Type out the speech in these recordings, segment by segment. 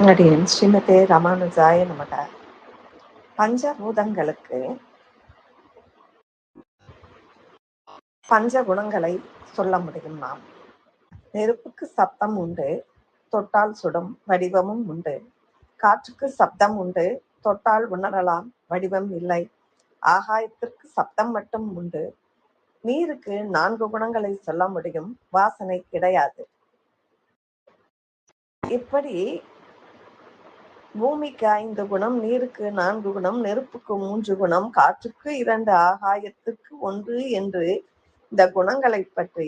அடியேன் ஸ்ரீமதே ராமானுஜாய நமக. பஞ்சபூதங்களுக்கு பஞ்சகுணங்களை சொல்ல முடியும் நாம். நெருப்புக்கு சப்தம் உண்டு, தொட்டால் சுடும் வடிவமும் உண்டு. காற்றுக்கு சப்தம் உண்டு, தொட்டால் உணரலாம், வடிவம் இல்லை. ஆகாயத்திற்கு சப்தம் மட்டும் உண்டு. நீருக்கு 4 குணங்களை சொல்ல முடியும், வாசனை கிடையாது. இப்படி பூமிக்கு 5 குணம், நீருக்கு 4 குணம், நெருப்புக்கு 3 குணம், காற்றுக்கு 2, ஆகாயத்துக்கு 1 என்று இந்த குணங்களை பற்றி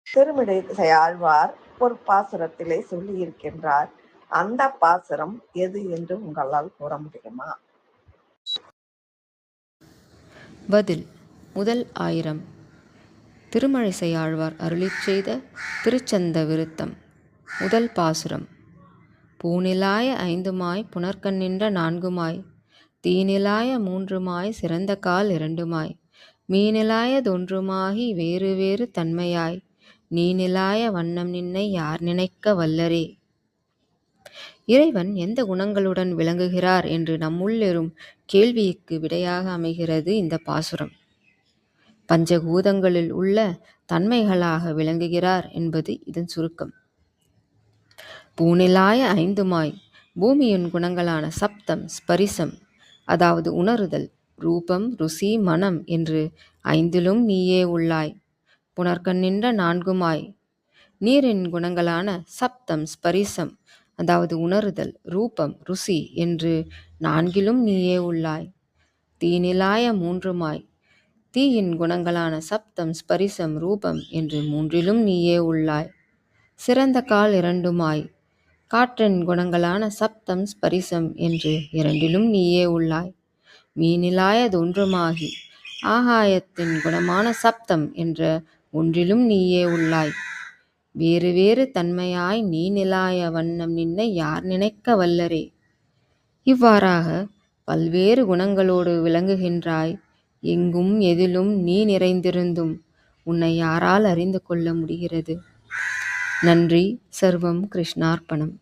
திருமிடை ஆழ்வார் ஒரு பாசுரத்திலே சொல்லி இருக்கின்றார். அந்த பாசுரம் எது என்று உங்களால் கூற முடியுமா? பதில். முதல் 1000. திருமழிசை ஆழ்வார் அருளிச் செய்த திருச்சந்த விருத்தம். முதல் பாசுரம். பூநிலாய 5மாய் புனர்கண்ணின்ற 4மாய், தீநிலாய 3மாய் சிறந்த கால் 2மாய், மீநிலாயதொன்றுமாகி வேறு வேறு தன்மையாய், நீநிலாய வண்ணம் நின்னை யார் நினைக்க வல்லரே. இறைவன் எந்த குணங்களுடன் விளங்குகிறார் என்று நம்முள்ளெரும் கேள்விக்கு விடையாக அமைகிறது இந்த பாசுரம். பஞ்சபூதங்களில் உள்ள தன்மைகளாக விளங்குகிறார் என்பது இதன் சுருக்கம். பூநிலாய 5மாய், பூமியின் குணங்களான சப்தம், ஸ்பரிசம் அதாவது உணருதல், ரூபம், ருசி, மனம் என்று 5லும் நீயே உள்ளாய். புனர்கண்ணின்ற 4மாய், நீரின் குணங்களான சப்தம், ஸ்பரிசம் அதாவது உணருதல், ரூபம், ருசி என்று 4லும் நீயே உள்ளாய். தீநிலாய 3மாய், தீயின் குணங்களான சப்தம், ஸ்பரிசம், ரூபம் என்று 3லும் நீயே உள்ளாய். சிறந்த கால் 2மாய், காற்றின் குணங்களான சப்தம், ஸ்பரிசம் என்று 2லும் நீயே உள்ளாய். மீநிலாயதொன்றுமாகி, ஆகாயத்தின் குணமான சப்தம் என்ற 1லும் நீயே உள்ளாய். வேறு வேறு தன்மையாய் நீ நிலாய வண்ணம் நின்னை யார் நினைக்க வல்லரே. இவ்வாறாக பல்வேறு குணங்களோடு விளங்குகின்றாய். எங்கும் எதிலும் நீ நிறைந்திருந்தும் உன்னை யாரால் அறிந்து கொள்ள முடிகிறது? நன்றி. சர்வம் கிருஷ்ணார்ப்பணம்.